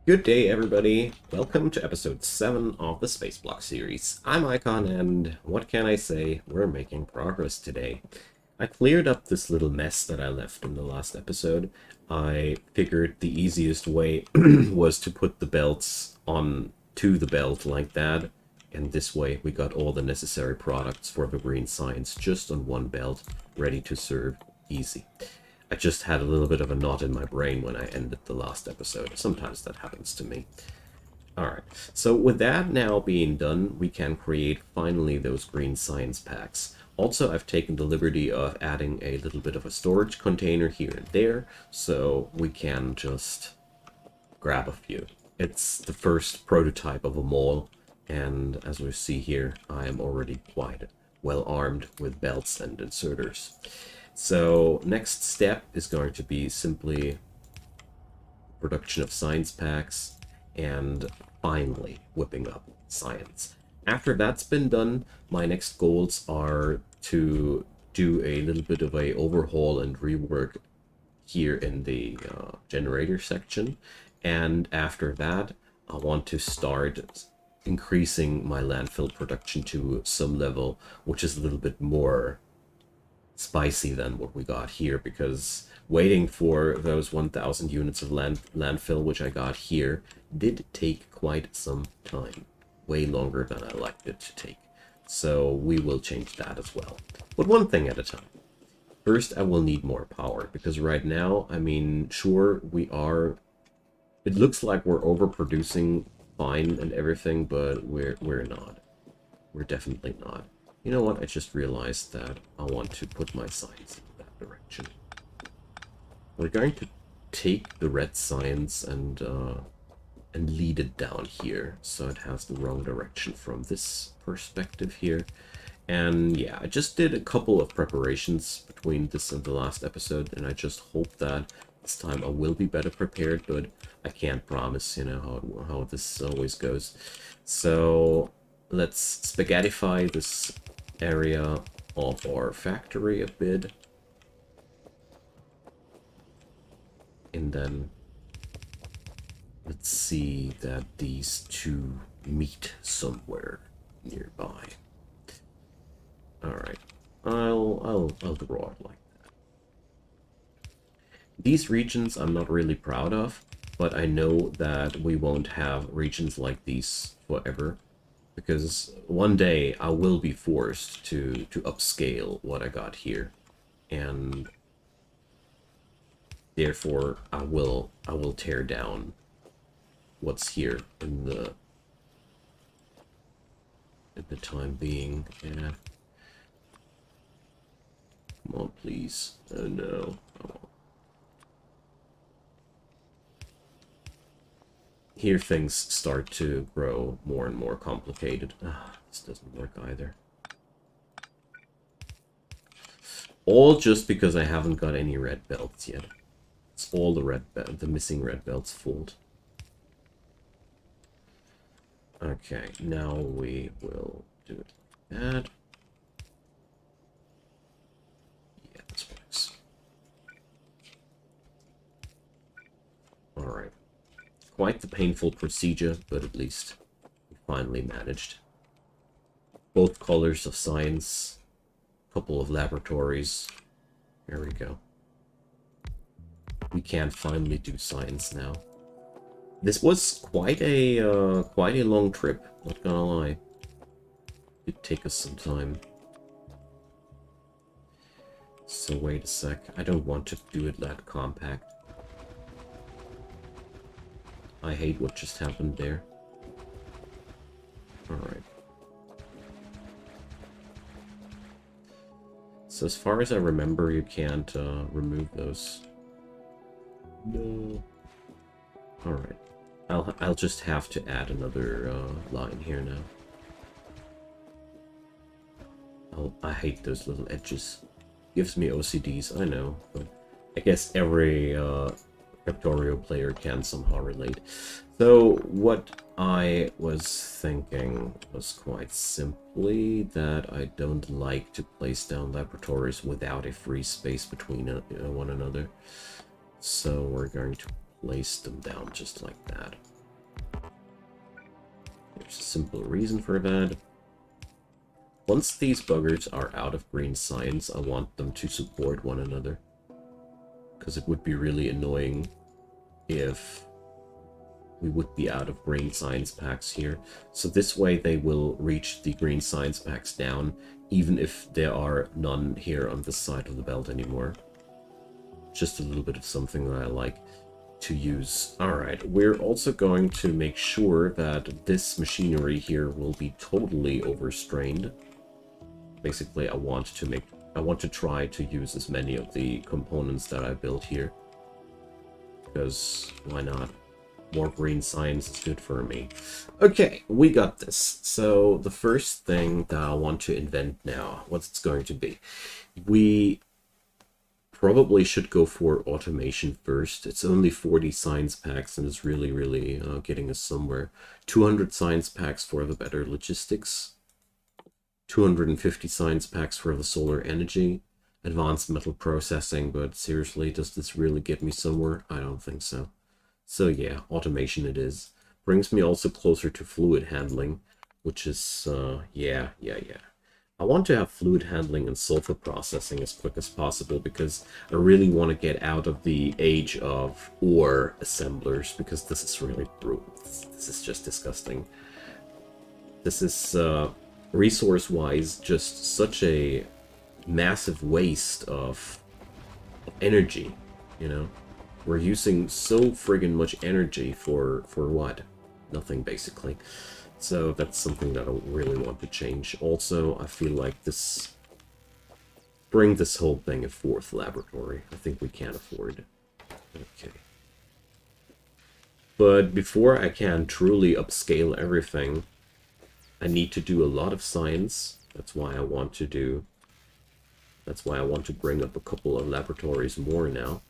Good day, everybody. Welcome to episode 7 of the Spaceblock series. I'm Icon, and what can I say? We're making progress today. I cleared up this little mess that I left in the last episode. I figured the easiest way was to put the belts on to the belt like that, and this way we got all the necessary products for the green science just on one belt, ready to serve. Easy. I just had a little bit of a knot in my brain when I ended the last episode. Sometimes that happens to me. Alright, so with that now being done, we can create finally those green science packs. Also, I've taken the liberty of adding a little bit of a storage container here and there, so we can just grab a few. It's the first prototype of a mall, and as we see here, I am already quite well armed with belts and inserters. So next step is going to be simply production of science packs and finally whipping up science. After that's been done, my next goals are to do a little bit of a overhaul and rework here in the generator section. And after that, I want to start increasing my landfill production to some level, which is a little bit more spicy than what we got here, because waiting for those 1,000 units of landfill which I got here did take quite some time, way longer than I liked it to take. So we will change that as well, but one thing at a time. First, I will need more power, because right now, I mean, sure, it looks like we're overproducing fine and everything, but we're not. We're definitely not. You know what? I just realized that I want to put my science in that direction. We're going to take the red science and lead it down here, so it has the wrong direction from this perspective here. And yeah, I just did a couple of preparations between this and the last episode, and I just hope that this time I will be better prepared, but I can't promise, you know, how this always goes. So let's spaghettify this area of our factory a bit, and then let's see that these two meet somewhere nearby. All right, I'll draw it like that. These regions I'm not really proud of, but I know that we won't have regions like these forever, because one day I will be forced to upscale what I got here, and therefore I will tear down what's here in the time being. Yeah. Come on, please. Oh no. Oh. Here things start to grow more and more complicated. This doesn't work either. All just because I haven't got any red belts yet. It's all the missing red belts' fault. Okay, now we will do it like that. Yeah, this works. Alright. Quite the painful procedure, but at least we finally managed. Both colors of science, a couple of laboratories. There we go. We can finally do science now. This was quite a long trip, not gonna lie. It'd take us some time. So wait a sec, I don't want to do it that compact. I hate what just happened there. Alright. So as far as I remember, you can't remove those. No. Alright. I'll just have to add another line here now. I hate those little edges. Gives me OCDs, I know, but I guess every Factorio player can somehow relate. So what I was thinking was quite simply that I don't like to place down laboratories without a free space between one another. So we're going to place them down just like that. There's a simple reason for that. Once these buggers are out of green science, I want them to support one another. Because it would be really annoying if we would be out of green science packs here. So this way they will reach the green science packs down, even if there are none here on this side of the belt anymore. Just a little bit of something that I like to use. Alright, we're also going to make sure that this machinery here will be totally overstrained. Basically, I want to try to use as many of the components that I built here. Because why not? More green science is good for me. Okay, we got this. So the first thing that I want to invent now, what's it's going to be? We probably should go for automation first. It's only 40 science packs and it's really getting us somewhere. 200 science packs for the better logistics. 250 science packs for the solar energy. Advanced metal processing, but seriously, does this really get me somewhere? I don't think so. So yeah, automation it is. Brings me also closer to fluid handling, which is, yeah. I want to have fluid handling and sulfur processing as quick as possible because I really want to get out of the age of ore assemblers because this is really brutal. This is just disgusting. This is, resource-wise, just such a massive waste of energy, you know? We're using so friggin' much energy for what? Nothing, basically. So that's something that I really want to change. Also, I feel like this... Bring this whole thing a fourth laboratory. I think we can afford. Okay. But before I can truly upscale everything, I need to do a lot of science. That's why I want to bring up a couple of laboratories more now.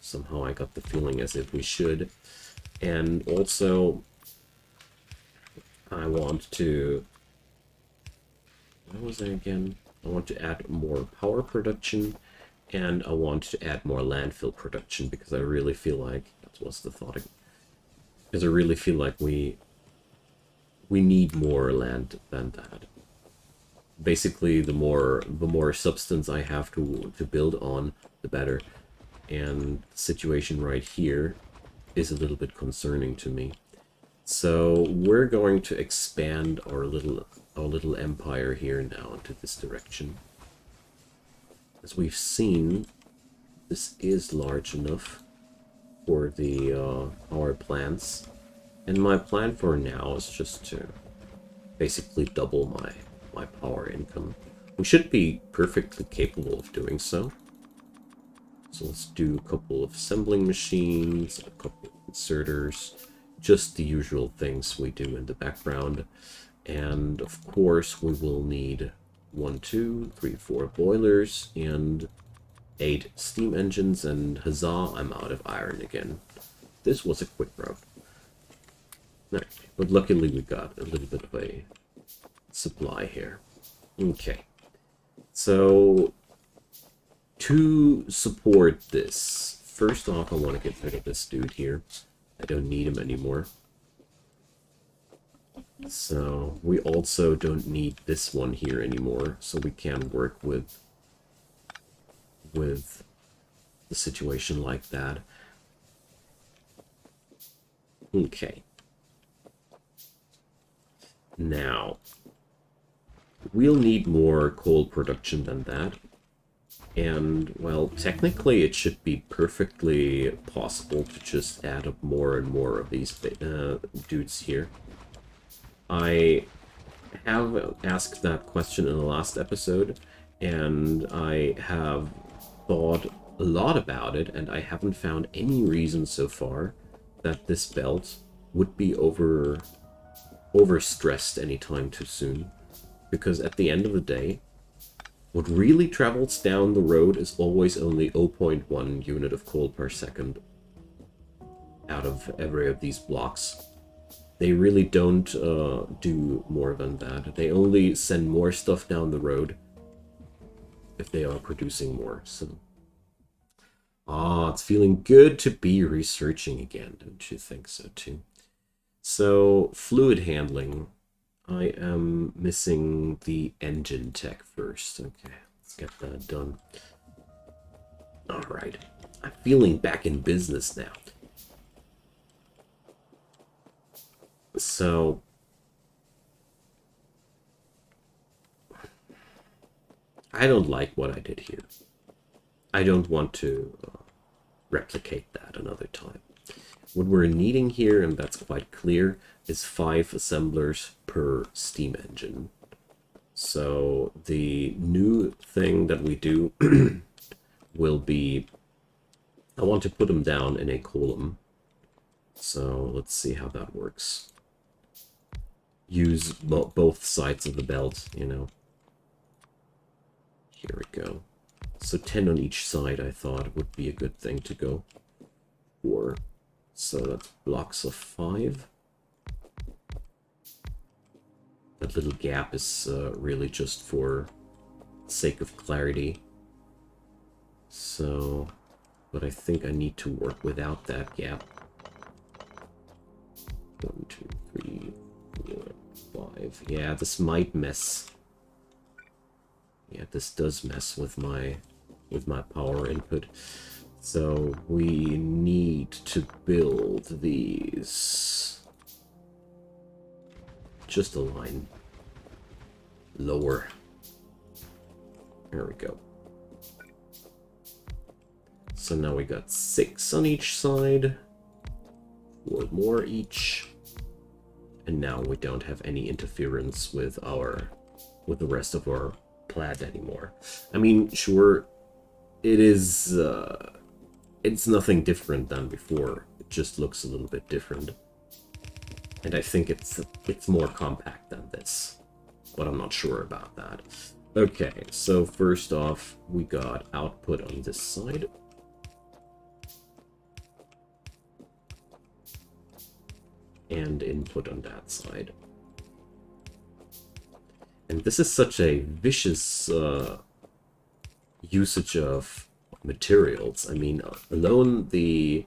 Somehow I got the feeling as if we should. And also, I want to... What was I again? I want to add more power production, and I want to add more landfill production, because I really feel like... That was the thought. Because I really feel like we need more land than that. Basically, the more substance I have to build on, the better. And the situation right here is a little bit concerning to me. So we're going to expand our little empire here now into this direction. As we've seen, this is large enough for the our plants. And my plan for now is just to basically double my power income. We should be perfectly capable of doing so. So let's do a couple of assembling machines, a couple of inserters, just the usual things we do in the background. And of course we will need 1, 2, 3, 4 boilers and 8 steam engines, and huzzah, I'm out of iron again. This was a quick route. Right, but luckily we got a little bit of a supply here. Okay, so to support this, first off I want to get rid of this dude here. I don't need him anymore. So we also don't need this one here anymore, so we can work with the situation like that. Okay. Now, we'll need more coal production than that. And, well, technically it should be perfectly possible to just add up more and more of these dudes here. I have asked that question in the last episode, and I have thought a lot about it, and I haven't found any reason so far that this belt would be overstressed anytime too soon. Because at the end of the day, what really travels down the road is always only 0.1 unit of coal per second out of every of these blocks. They really don't do more than that. They only send more stuff down the road if they are producing more. So, it's feeling good to be researching again, don't you think so too? So, fluid handling. I am missing the engine tech first. Okay, let's get that done. Alright. I'm feeling back in business now. So, I don't like what I did here. I don't want to replicate that another time. What we're needing here, and that's quite clear, is 5 assemblers per steam engine. So the new thing that we do will be, I want to put them down in a column. So let's see how that works. Use both sides of the belt, you know. Here we go. So 10 on each side I thought would be a good thing to go for. So that's blocks of 5. That little gap is really just for sake of clarity. So, but I think I need to work without that gap. 1, 2, 3, 4, 5. Yeah, this might mess. Yeah, this does mess with my power input. So we need to build these. Just a line lower. There we go. So now we got 6 on each side. 4 more each. And now we don't have any interference with the rest of our plaid anymore. I mean, sure, it is it's nothing different than before. It just looks a little bit different. And I think it's more compact than this. But I'm not sure about that. Okay, so first off, we got output on this side. And input on that side. And this is such a vicious usage of materials. I mean, alone the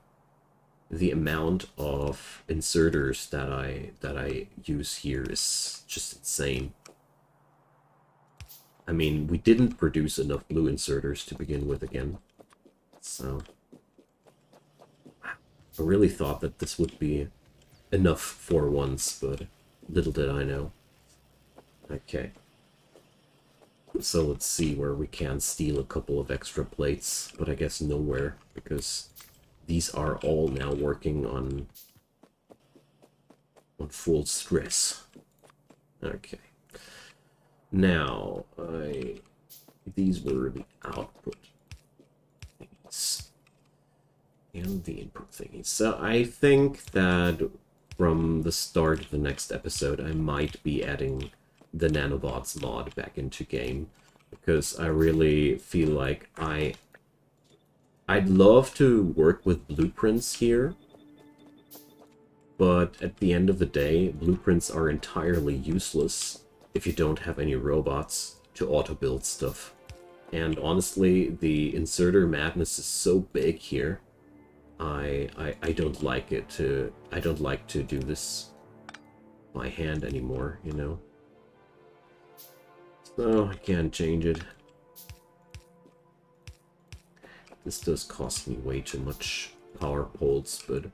amount of inserters that I use here is just insane. I mean, we didn't produce enough blue inserters to begin with again. So I really thought that this would be enough for once, but little did I know. Okay. So let's see where we can steal a couple of extra plates, but I guess nowhere, because these are all now working on full stress. Okay. Now, these were the output thingies and the input thingies. So I think that from the start of the next episode, I might be adding the nanobots mod back into game, because I really feel like I'd love to work with blueprints here, but at the end of the day, blueprints are entirely useless if you don't have any robots to auto-build stuff. And honestly, the inserter madness is so big here. I don't like it to... I don't like to do this by hand anymore, you know? So, I can't change it. This does cost me way too much power poles, but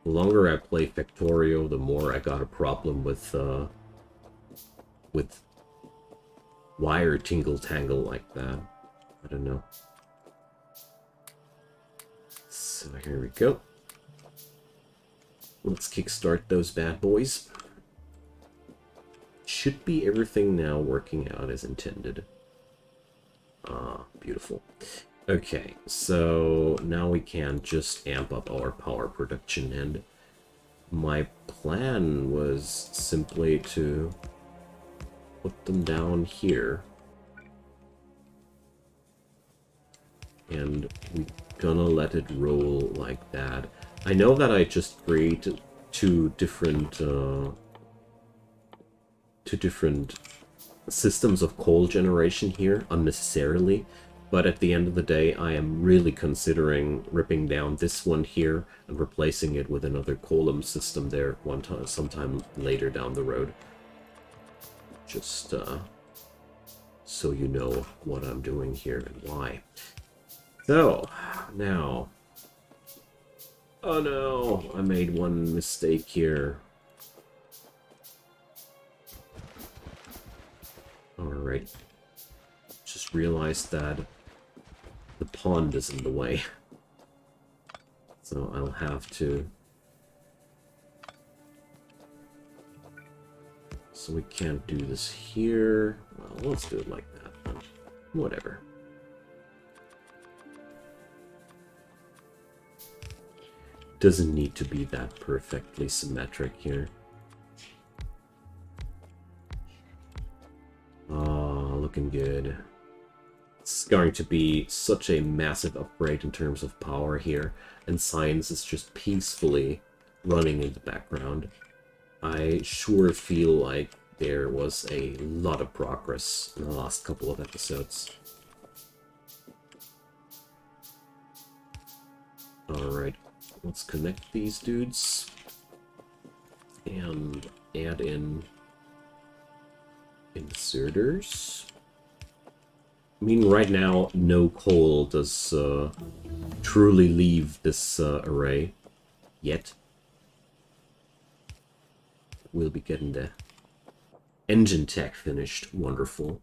the longer I play Factorio, the more I got a problem with wire tingle-tangle like that. I don't know. So here we go. Let's kickstart those bad boys. Should be everything now working out as intended. Ah, beautiful. Okay, so now we can just amp up our power production, and my plan was simply to put them down here. And we're gonna let it roll like that. I know that I just created two different systems of coal generation here unnecessarily, But at the end of the day, I am really considering ripping down this one here and replacing it with another column system there sometime later down the road. Just so you know what I'm doing here and why. So, now... Oh no, I made one mistake here. Alright. Just realized that the pond is in the way. So I'll have to... So we can't do this here. Well, let's do it like that. Whatever. Doesn't need to be that perfectly symmetric here. Oh, looking good. It's going to be such a massive upgrade in terms of power here, and science is just peacefully running in the background. I sure feel like there was a lot of progress in the last couple of episodes. Alright, let's connect these dudes and add in inserters. I mean, right now, no coal does truly leave this array yet. We'll be getting the engine tech finished. Wonderful.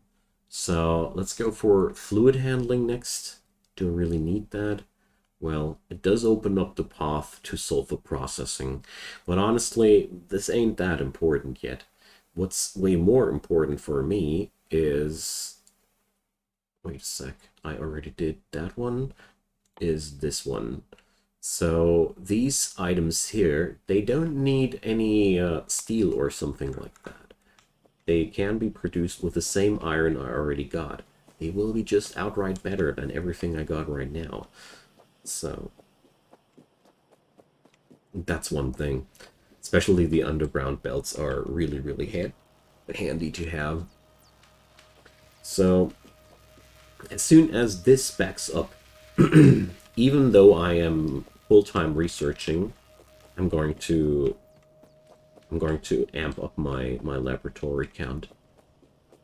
So let's go for fluid handling next. Do I really need that? Well, it does open up the path to sulfur processing, but honestly, this ain't that important yet. What's way more important for me is... Wait a sec, I already did that one, is this one. So these items here, they don't need any steel or something like that. They can be produced with the same iron I already got. They will be just outright better than everything I got right now. So that's one thing. Especially the underground belts are really, really handy to have. So as soon as this backs up, even though I am full-time researching, I'm going to amp up my laboratory count.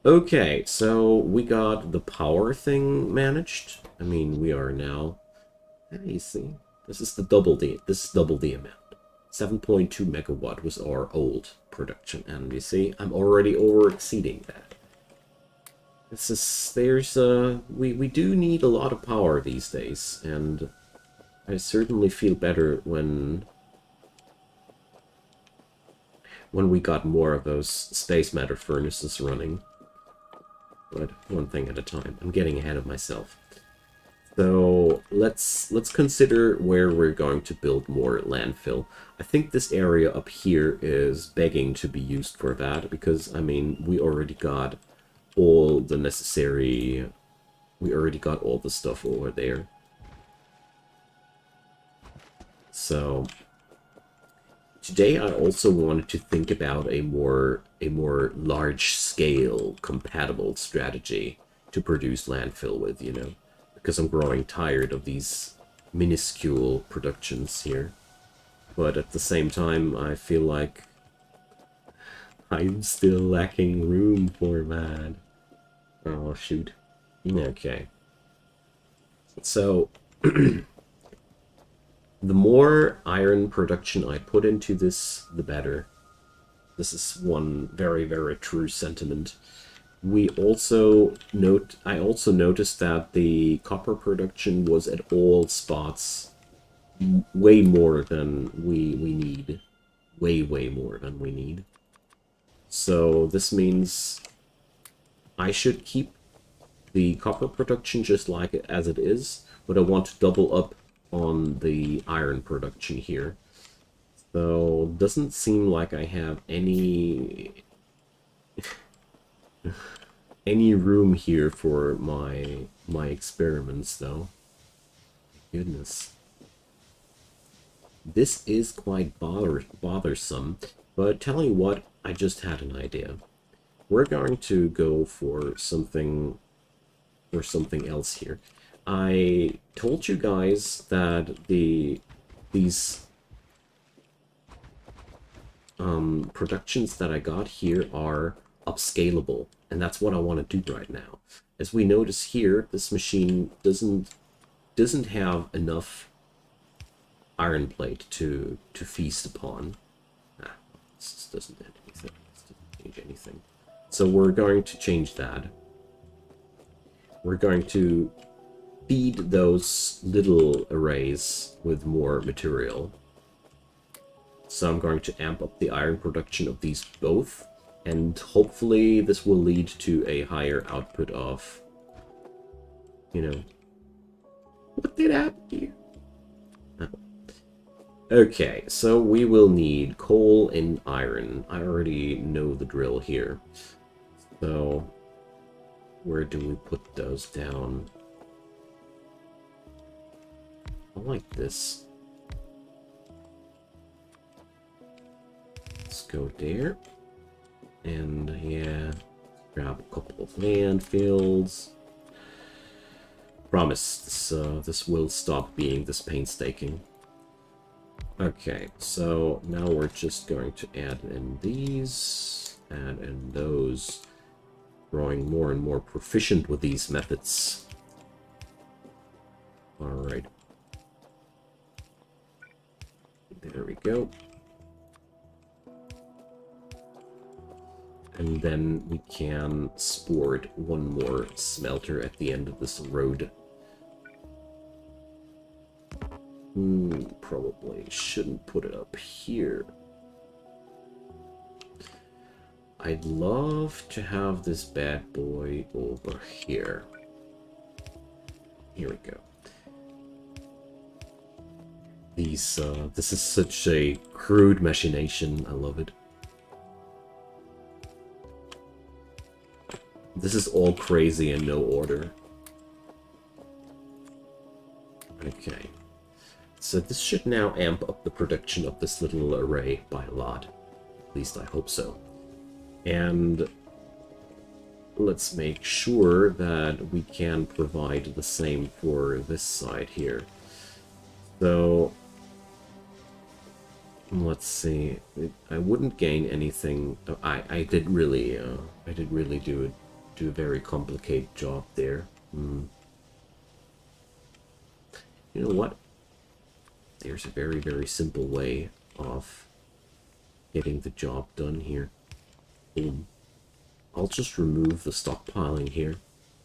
Okay, so we got the power thing managed. I mean, we are now... You see, this is double the amount. 7.2 megawatt was our old production, and you see, I'm already over exceeding that. We do need a lot of power these days, and I certainly feel better when we got more of those space matter furnaces running. But one thing at a time. I'm getting ahead of myself. So let's consider where we're going to build more landfill. I think this area up here is begging to be used for that, because I mean, we already got all the necessary... We already got all the stuff over there. So today I also wanted to think about a more large-scale compatible strategy to produce landfill with, you know, because I'm growing tired of these minuscule productions here. But at the same time, I feel like I'm still lacking room for that. Oh, shoot. Okay. So, the more iron production I put into this, the better. This is one very, very true sentiment. I also noticed that the copper production was at all spots way more than we need. Way more than we need. So this means I should keep the copper production just like it as it is, but I want to double up on the iron production here. So doesn't seem like I have any room here for my experiments, though. Goodness. This is quite bothersome, but tell you what, I just had an idea. We're going to go for something else here. I told you guys that these productions that I got here are upscalable, and that's what I want to do right now. As we notice here, this machine doesn't have enough iron plate to feast upon. This doesn't add anything. This doesn't change anything. So we're going to change that. We're going to feed those little arrays with more material. So I'm going to amp up the iron production of these both, and hopefully this will lead to a higher output of, you know, what did happen here? Oh. Okay, so we will need coal and iron. I already know the drill here. So where do we put those down? I like this. Let's go there. And yeah, grab a couple of landfills. Promise, this will stop being this painstaking. Okay, so now we're just going to add in these, add in those. Growing more and more proficient with these methods. Alright. There we go. And then we can sport one more smelter at the end of this road. Probably shouldn't put it up here. I'd love to have this bad boy over here. Here we go. This is such a crude machination. I love it. This is all crazy and no order. Okay. So this should now amp up the production of this little array by a lot. At least I hope so. And let's make sure that we can provide the same for this side here. So let's see. I wouldn't gain anything. I did really do a very complicated job there. You know what? There's a very, very simple way of getting the job done here. Boom. I'll just remove the stockpiling here,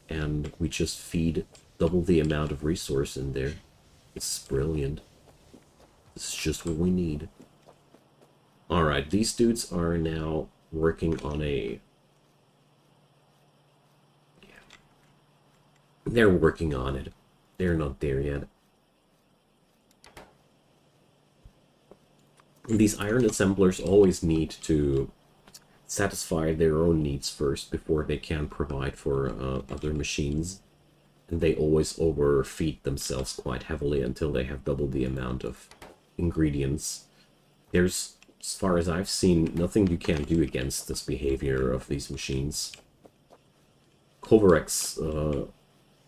and we just feed double the amount of resource in there. It's brilliant. This is just what we need. Alright, these dudes are now working on a... Yeah. They're working on it. They're not there yet. These iron assemblers always need to satisfy their own needs first before they can provide for other machines. And they always overfeed themselves quite heavily until they have double the amount of ingredients. There's, as far as I've seen, nothing you can do against this behavior of these machines. Kovarex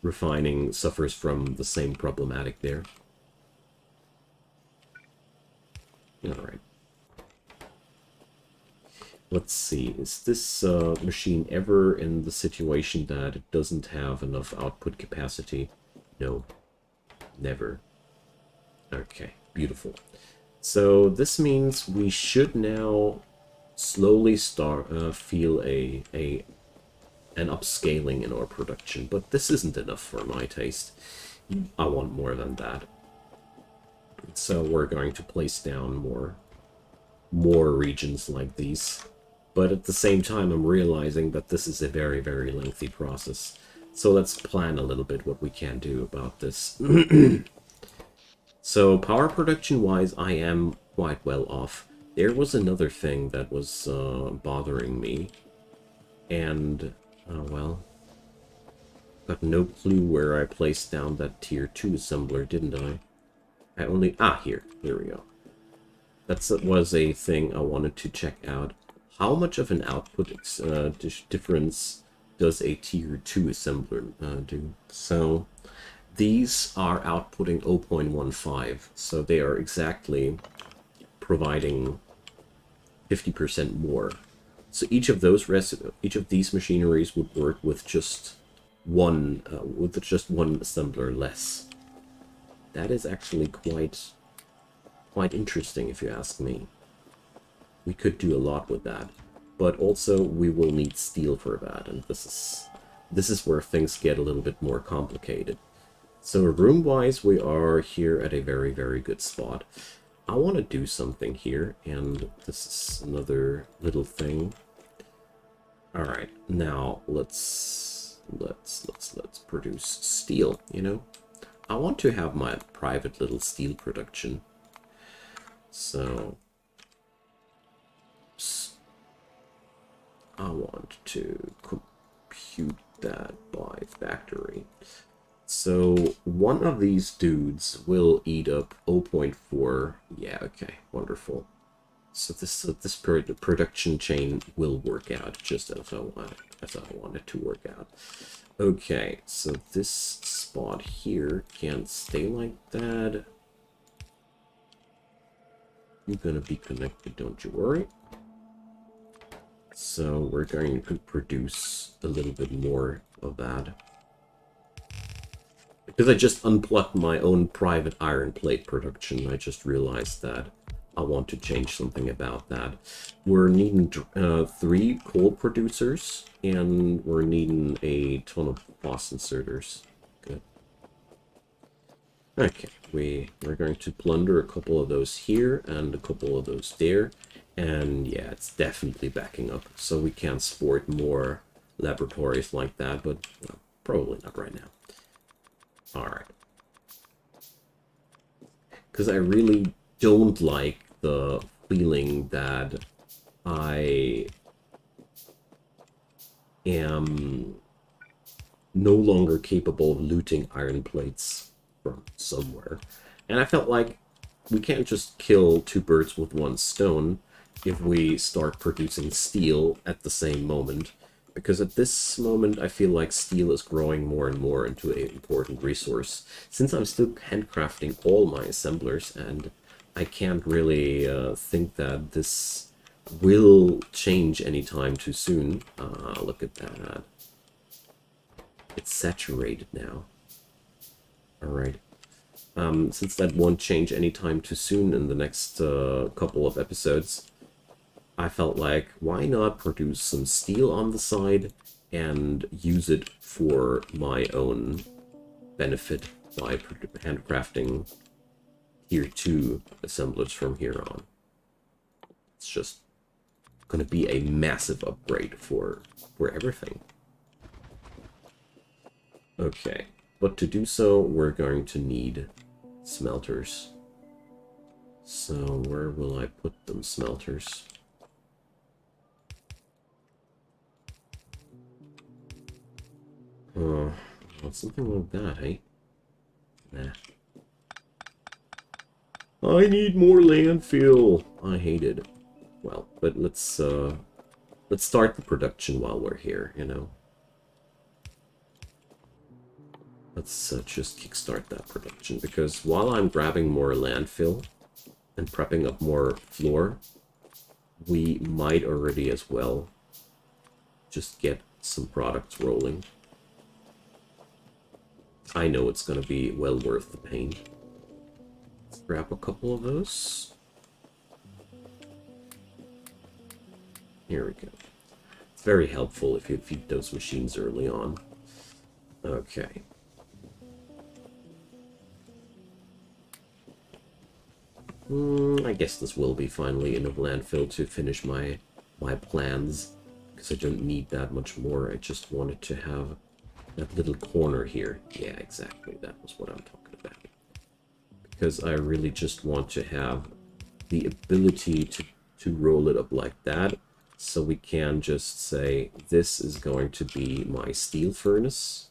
refining suffers from the same problematic there. Alright. Let's see, is this machine ever in the situation that it doesn't have enough output capacity? No, never. Okay, beautiful. So this means we should now slowly start feel an upscaling in our production, but this isn't enough for my taste. I want more than that. So we're going to place down more regions like these. But at the same time, I'm realizing that this is a very, very lengthy process. So let's plan a little bit what we can do about this. So power production-wise, I am quite well off. There was another thing that was bothering me. And, well, got no clue where I placed down that tier 2 assembler, didn't I? I only... here we go. That was a thing I wanted to check out. How much of an output difference does a tier 2 assembler do? So these are outputting 0.15, so they are exactly providing 50% more. So each of these machineries would work with just one assembler less. That is actually quite interesting, if you ask me. We could do a lot with that, but also we will need steel for that, and this is where things get a little bit more complicated. So room-wise, we are here at a very, very good spot. I want to do something here, and this is another little thing. All right, now let's produce steel. You know, I want to have my private little steel production. So I want to compute that by factory. So one of these dudes will eat up 0.4. Yeah, okay, wonderful. So this production chain will work out just as I want it to work out. Okay, so this spot here can't stay like that. You're gonna be connected, don't you worry. So we're going to produce a little bit more of that. Because I just unplugged my own private iron plate production, I just realized that I want to change something about that. We're needing 3 coal producers, and we're needing a ton of boss inserters. Good. Okay, we're going to plunder a couple of those here and a couple of those there. And yeah, it's definitely backing up, so we can't sport more laboratories like that, but well, probably not right now. Alright. Because I really don't like the feeling that I am no longer capable of looting iron plates from somewhere. And I felt like we can't just kill 2 birds with 1 stone if we start producing steel at the same moment. Because at this moment, I feel like steel is growing more and more into an important resource. Since I'm still handcrafting all my assemblers, and I can't really think that this will change anytime too soon. Look at that. It's saturated now. Alright. Since that won't change anytime too soon in the next couple of episodes, I felt like, why not produce some steel on the side and use it for my own benefit by handcrafting tier 2 assemblers from here on. It's just going to be a massive upgrade for everything. Okay, but to do so, we're going to need smelters. So where will I put them, smelters? Well, something like that, hey? Nah. I need more landfill. I hate it. Well, but let's start the production while we're here, you know? Let's just kickstart that production, because while I'm grabbing more landfill and prepping up more floor, we might already as well just get some products rolling. I know it's going to be well worth the pain. Let's grab a couple of those. Here we go. It's very helpful if you feed those machines early on. Okay. I guess this will be finally enough landfill to finish my plans, because I don't need that much more. I just wanted to have that little corner here. Yeah, exactly. That was what I'm talking about. Because I really just want to have the ability to roll it up like that, so we can just say, this is going to be my steel furnace.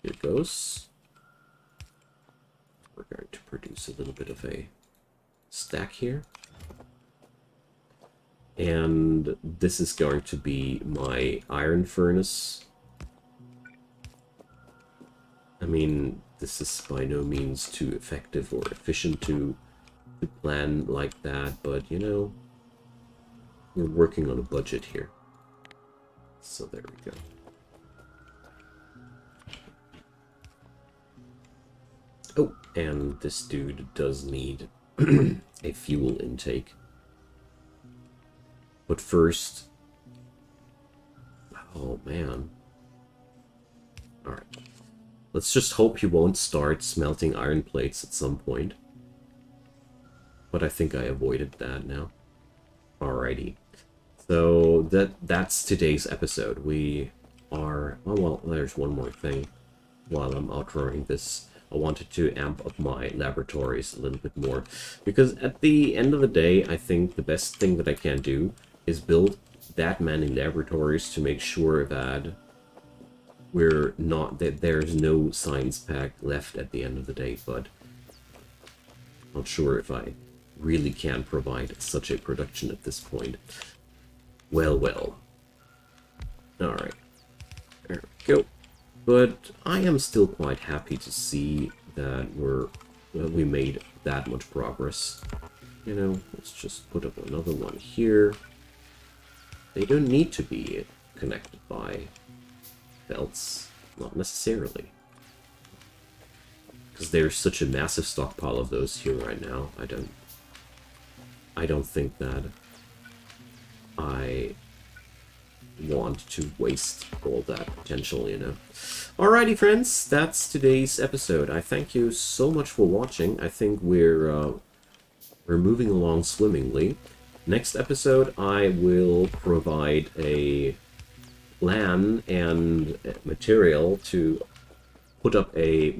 Here it goes. We're going to produce a little bit of a stack here. And this is going to be my iron furnace. I mean, this is by no means too effective or efficient to plan like that, but you know, we're working on a budget here. So there we go. Oh, and this dude does need a fuel intake. But first... Oh, man. Alright. Let's just hope he won't start smelting iron plates at some point. But I think I avoided that now. Alrighty. So that's today's episode. We are... Oh, well, there's one more thing while I'm outroing this. I wanted to amp up my laboratories a little bit more. Because at the end of the day, I think the best thing that I can do is build that many laboratories to make sure that there's no science pack left at the end of the day, but not sure if I really can provide such a production at this point. Well, well. Alright. There we go. But I am still quite happy to see that we made that much progress. You know, let's just put up another one here. They don't need to be connected by belts, not necessarily. Because there's such a massive stockpile of those here right now. I don't think that I want to waste all that potential, you know. Alrighty, friends, that's today's episode. I thank you so much for watching. I think we're moving along swimmingly. Next episode, I will provide a plan and material to put up a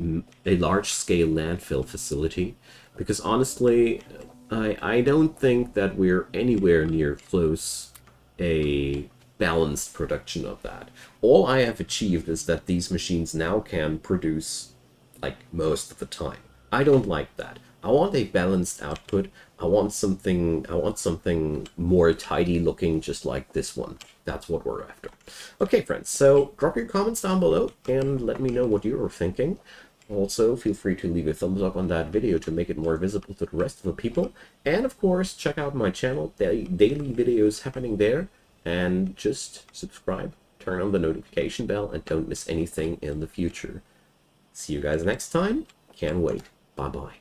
large-scale landfill facility, because honestly, I don't think that we're anywhere near close a balanced production of that. All I have achieved is that these machines now can produce like most of the time. I don't like that. I want a balanced output. I want something more tidy looking, just like this one. That's what we're after. Okay, friends, so drop your comments down below and let me know what you're thinking. Also, feel free to leave a thumbs up on that video to make it more visible to the rest of the people. And of course, check out my channel, daily videos happening there. And just subscribe, turn on the notification bell, and don't miss anything in the future. See you guys next time. Can't wait. Bye-bye.